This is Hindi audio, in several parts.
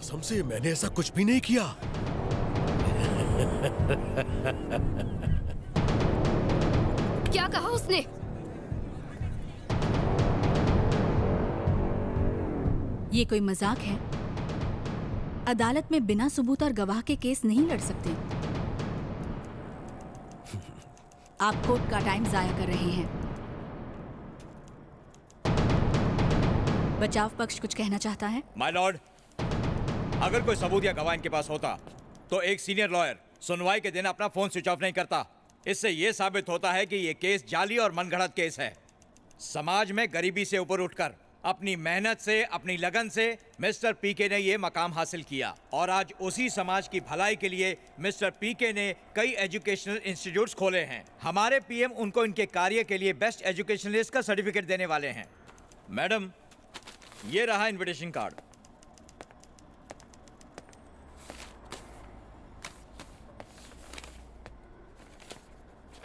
कसम से मैंने ऐसा कुछ भी नहीं किया। क्या कहा उसने? ये कोई मजाक है? अदालत में बिना सबूत और गवाह के केस नहीं लड़ सकते। आप कोर्ट का टाइम जाया कर रहे हैं। बचाव पक्ष कुछ कहना चाहता है? माय लॉर्ड, अगर कोई सबूत या गवाह इनके पास होता तो एक सीनियर लॉयर सुनवाई के दिन अपना फोन स्विच ऑफ नहीं करता। इससे यह साबित होता है कि यह केस जाली और मनगढ़ंत केस है। समाज में गरीबी से ऊपर उठकर अपनी मेहनत से, अपनी लगन से मिस्टर पीके ने यह मकाम हासिल किया और आज उसी समाज की भलाई के लिए मिस्टर पीके ने कई एजुकेशनल इंस्टीट्यूट्स खोले हैं। हमारे पीएम उनको इनके कार्य के लिए बेस्ट एजुकेशनलिस्ट का सर्टिफिकेट देने वाले हैं। मैडम, ये रहा इनविटेशन कार्ड।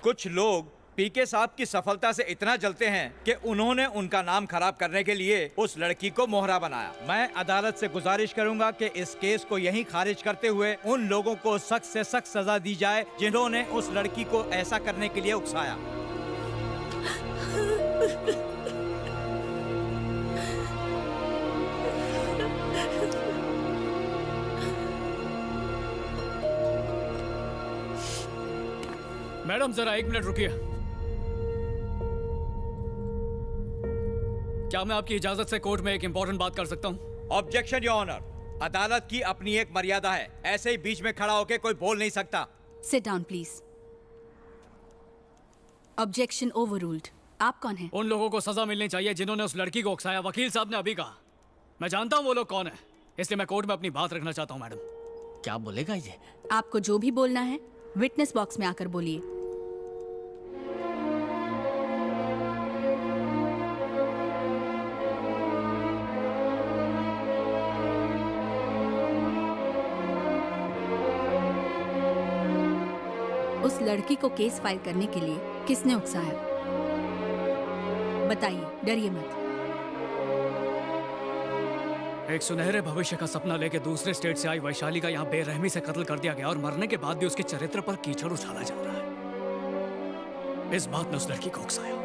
कुछ लोग पीके साहब की सफलता से इतना जलते हैं कि उन्होंने उनका नाम खराब करने के लिए उस लड़की को मोहरा बनाया। मैं अदालत से गुजारिश करूंगा कि इस केस को यहीं खारिज करते हुए उन लोगों को सख्त से सख्त सजा दी जाए जिन्होंने उस लड़की को ऐसा करने के लिए उकसाया। मैडम जरा 1 मिनट रुकिए। क्या मैं आपकी इजाजत से कोर्ट में एक इंपॉर्टेंट बात कर सकता हूं? Objection your honour. अदालत की अपनी एक मर्यादा है, ऐसे ही बीच में खड़ा होकर कोई बोल नहीं सकता। Sit down please. Objection overruled. आप कौन हैं? उन लोगों को सजा मिलनी चाहिए जिन्होंने उस लड़की को उकसाया। वकील साहब ने अभी कहा। मैं जानता हूं वो लोग कौन है, इसलिए मैं कोर्ट में अपनी बात रखना चाहता हूं। मैडम, क्या बोलेगा ये? आपको जो भी बोलना है विटनेस बॉक्स में आकर बोलिए। उस लड़की को केस फाइल करने के लिए किसने उकसाया? बताइए, डरिए मत। एक सुनहरे भविष्य का सपना लेके दूसरे स्टेट से आई वैशाली का यहाँ बेरहमी से कत्ल कर दिया गया और मरने के बाद भी उसके चरित्र पर कीचड़ उछाला जा रहा है। इस बात ने उस लड़की को उकसाया।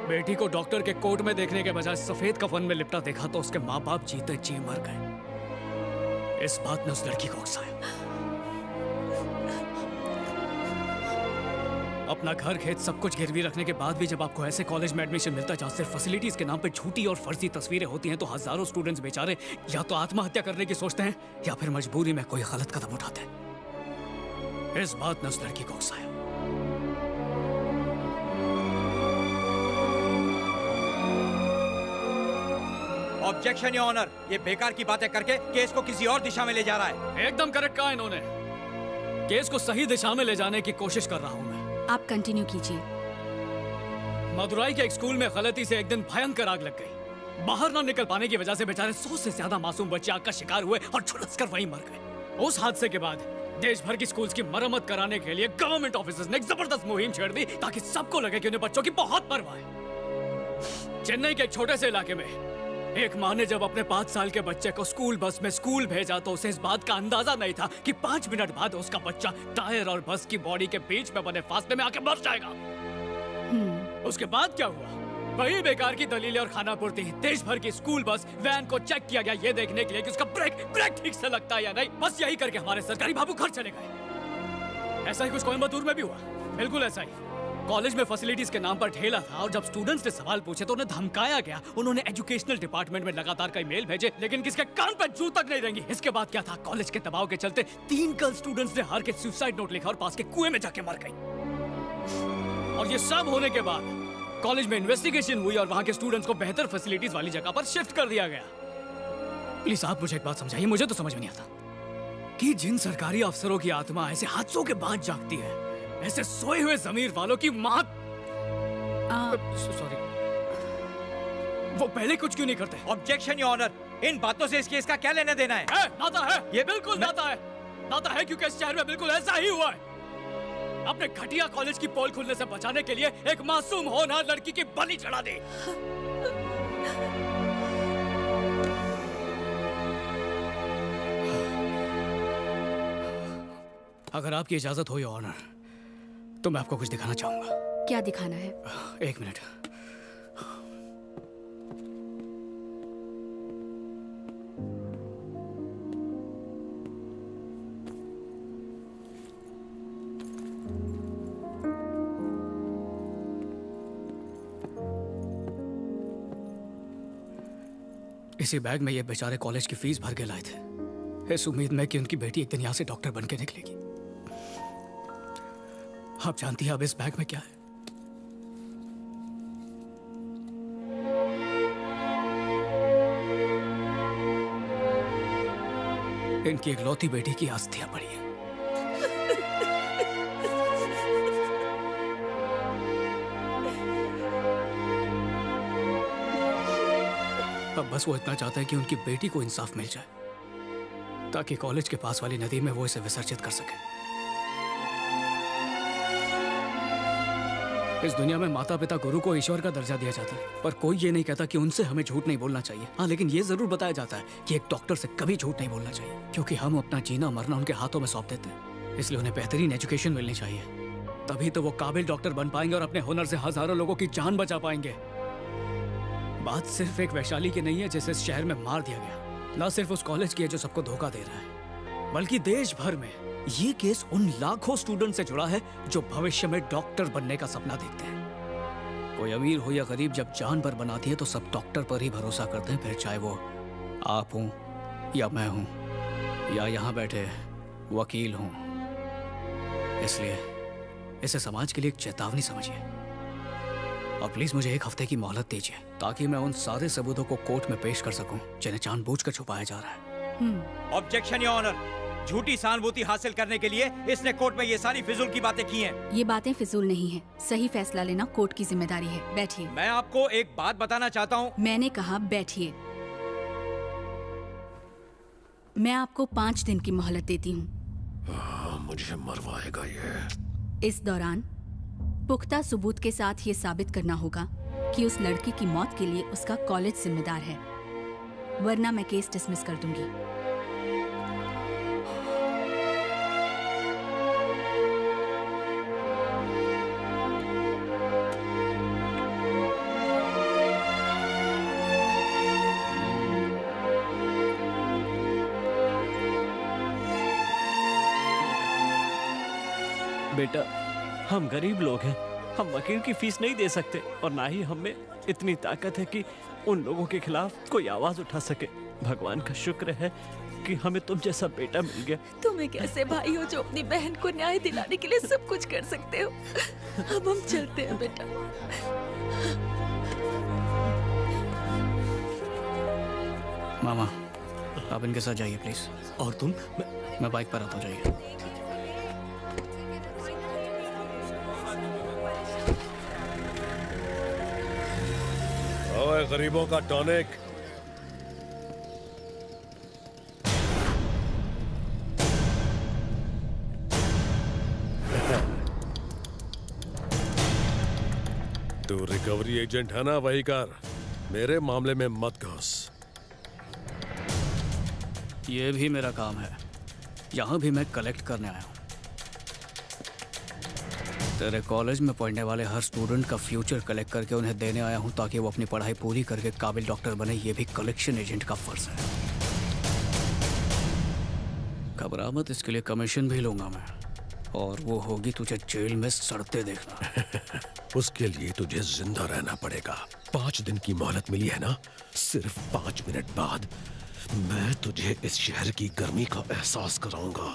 बेटी को डॉक्टर के कोट में देखने के बजाय सफेद कफन में लिपटा देखा तो उसके माँ बाप जीते जी मर गए। इस बात ने उस लड़की को उकसाया। अपना घर खेत सब कुछ गिरवी रखने के बाद भी जब आपको ऐसे कॉलेज में एडमिशन मिलता है जहां सिर्फ फैसिलिटीज के नाम पे झूठी और फर्जी तस्वीरें होती हैं, तो हजारों स्टूडेंट्स बेचारे या तो आत्महत्या करने की सोचते हैं या फिर मजबूरी में कोई गलत कदम उठाते हैं। इस बात ने उस लड़की को उकसाया। Objection your honour. ये बेकार की बातें करके केस को किसी और दिशा में ले जा रहा है। एकदम करेक्ट कहा इन्होंने। केस को सही दिशा में ले जाने की कोशिश कर रहा हूं मैं। आप कंटिन्यू कीजिए। मदुराई के एक स्कूल में गलती से एक दिन भयंकर आग लग गई। बाहर न निकल पाने की वजह से बेचारे 100 से ज्यादा मासूम बच्चे आग का शिकार हुए और झुलसकर वहीं मर गए। उस हादसे के बाद देश भर की स्कूल्स की मरम्मत कराने के लिए गवर्नमेंट ऑफिसर्स ने एक जबरदस्त मुहिम छेड़ दी ताकि सबको लगे कि उन्हें बच्चों की बहुत परवाह है। चेन्नई के एक छोटे से इलाके में एक माँ ने जब अपने 5 साल के बच्चे को स्कूल बस में स्कूल भेजा तो उसे इस बात का अंदाजा नहीं था कि 5 मिनट बाद उसका बच्चा टायर और बस की बॉडी के बीच में बने फासले में आके मर जाएगा। उसके बाद क्या हुआ? वही बेकार की दलीलें और खानापूर्ति। देश भर की स्कूल बस वैन को चेक किया गया ये देखने के लिए कि उसका ब्रेक ठीक से लगता है या नहीं। बस यही करके हमारे सरकारी बाबू घर चले गए। ऐसा ही कुछ कोयम्बतूर में भी हुआ। बिल्कुल ऐसा ही। कॉलेज में फैसिलिटीज के नाम पर ढेला था और जब स्टूडेंट्स ने सवाल पूछे तो उन्हें धमकाया गया। उन्होंने एजुकेशनल डिपार्टमेंट में लगातार कई मेल भेजे लेकिन किसके कान पर जू तक नहीं रेंगी। इसके बाद क्या था? कॉलेज के दबाव के चलते 3 गर्ल स्टूडेंट्स ने हार के सुसाइड नोट लिखा और पास के कुएं में जाके मर गई। और ये सब होने के बाद कॉलेज में इन्वेस्टिगेशन हुई और वहां के स्टूडेंट्स को बेहतर फैसिलिटीज वाली जगह पर शिफ्ट कर दिया गया। प्लीज आप मुझे एक बात समझाइए, मुझे तो समझ में नहीं आता कि जिन सरकारी अफसरों की आत्मा ऐसे हादसों के बाद जागती है, ऐसे सोए हुए जमीर वालों की मां सॉरी वो पहले कुछ क्यों नहीं करते? Objection your honour. इन बातों से इस केस का क्या लेना देना है? नाता है, ये बिल्कुल नाता है। नाता है क्योंकि इस शहर में बिल्कुल ऐसा ही हुआ है। अपने घटिया कॉलेज की पोल खुलने से बचाने के लिए एक मासूम होनहार लड़की की बलि चढ़ा दी। अगर आपकी इजाजत हो, योर ऑनर, तो मैं आपको कुछ दिखाना चाहूंगा। क्या दिखाना है? एक मिनट। इसी बैग में ये बेचारे कॉलेज की फीस भर के लाए थे, इस उम्मीद में कि उनकी बेटी एक दिन यहां से डॉक्टर बन के निकलेगी। आप जानती हैं अब इस बैग में क्या है? इनकी इकलौती बेटी की अस्थियां पड़ी हैं। अब बस वो इतना चाहते हैं कि उनकी बेटी को इंसाफ मिल जाए, ताकि कॉलेज के पास वाली नदी में वो इसे विसर्जित कर सके। इस दुनिया में माता पिता गुरु को ईश्वर का दर्जा दिया जाता है, पर कोई ये नहीं कहता कि उनसे हमें झूठ नहीं बोलना चाहिए। हाँ, लेकिन ये जरूर बताया जाता है कि एक डॉक्टर से कभी झूठ नहीं बोलना चाहिए, क्योंकि हम अपना जीना मरना उनके हाथों में सौंप देते हैं। इसलिए उन्हें बेहतरीन एजुकेशन मिलनी चाहिए, तभी तो वो काबिल डॉक्टर बन पाएंगे और अपने हुनर से हजारों लोगों की जान बचा पाएंगे। बात सिर्फ एक वैशाली की नहीं है जिसे इस शहर में मार दिया गया, ना सिर्फ उस कॉलेज की है जो सबको धोखा दे रहा है, बल्कि देश भर में ये केस उन लाखों स्टूडेंट से जुड़ा है जो भविष्य में डॉक्टर बनने का सपना देखते हैं। कोई अमीर हो या गरीब, जब जान पर बनाती है तो सब डॉक्टर पर ही भरोसा करते हैं, फिर चाहे वो आप हूं या मैं हूं या यहाँ बैठे वकील हूं। इसलिए इसे समाज के लिए एक चेतावनी समझिए और प्लीज मुझे एक हफ्ते की मोहलत दीजिए, ताकि मैं उन सारे सबूतों को कोर्ट में पेश कर सकूं जिन्हें जानबूझकर छुपाया जा रहा है। Objection your honour. झूठी सहानुभूति हासिल करने के लिए इसने कोर्ट में ये सारी फिजूल की बातें की हैं। ये बातें फिजूल नहीं है, सही फैसला लेना कोर्ट की जिम्मेदारी है। बैठिए। मैं आपको एक बात बताना चाहता हूँ। मैंने कहा बैठिए। मैं आपको 5 दिन की मोहलत देती हूँ। मुझे मरवाएगा ये। इस दौरान पुख्ता सबूत के साथ ये साबित करना होगा कि उस लड़की की मौत के लिए उसका कॉलेज जिम्मेदार है, वरना मैं केस डिसमिस कर दूंगी। बेटा, हम गरीब लोग हैं, हम वकील की फीस नहीं दे सकते और ना ही हम में इतनी ताकत है कि उन लोगों के खिलाफ कोई आवाज उठा सके। भगवान का शुक्र है कि हमें तुम जैसा बेटा मिल गया। तुम एक ऐसे भाई हो जो अपनी बहन को न्याय दिलाने के लिए सब कुछ कर सकते हो। अब हम चलते हैं बेटा। मामा, आप इनके साथ जाइए प्लीज। और तुम? मैं बाइक पर आता हूँ, जाइए। ओए गरीबों का टॉनिक। तू रिकवरी एजेंट है ना, वही कर। मेरे मामले में मत घुस। ये भी मेरा काम है, यहाँ भी मैं कलेक्ट करने आया हूँ। तेरे कॉलेज में पढ़ने वाले हर स्टूडेंट का फ्यूचर कलेक्ट करके उन्हें देने आया हूँ, ताकि वो अपनी पढ़ाई पूरी करके काबिल डॉक्टर बने। ये भी कलेक्शन एजेंट का फर्ज है। घबरा मत, इसके लिए कमीशन भी लूंगा मैं, और वो होगी तुझे जेल में सड़ते देखना। उसके लिए तुझे जिंदा रहना पड़ेगा। 5 दिन की मोहलत मिली है ना, सिर्फ 5 मिनट बाद मैं तुझे इस शहर की गर्मी का एहसास कराऊंगा।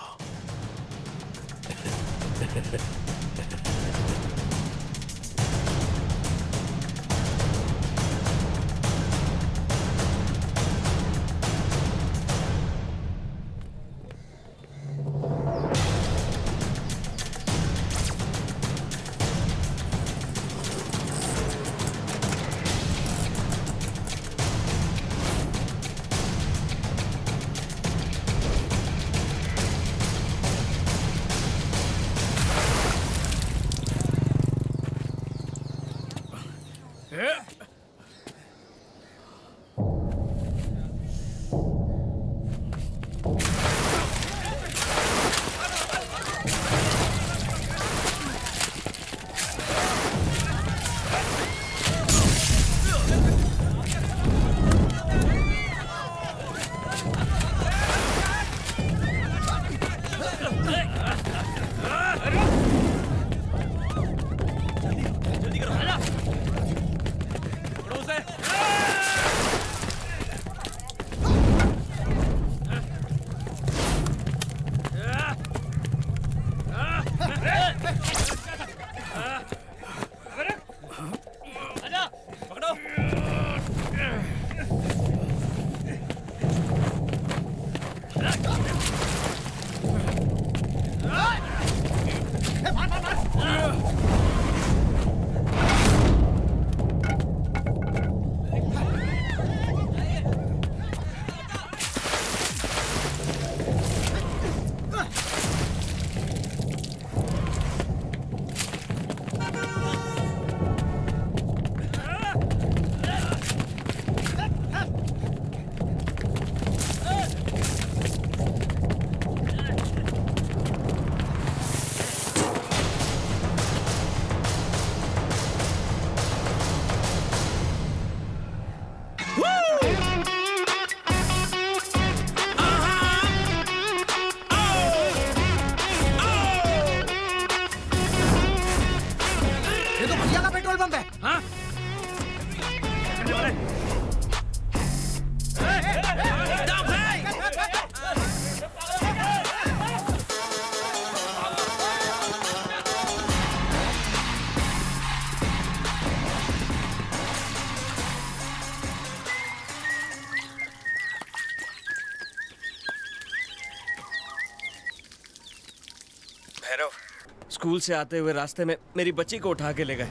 स्कूल से आते हुए रास्ते में मेरी बच्ची को उठा के ले गए।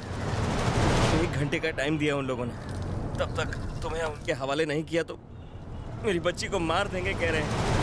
1 घंटे का टाइम दिया उन लोगों ने। तब तक तुम्हें उनके हवाले नहीं किया तो मेरी बच्ची को मार देंगे कह रहे हैं।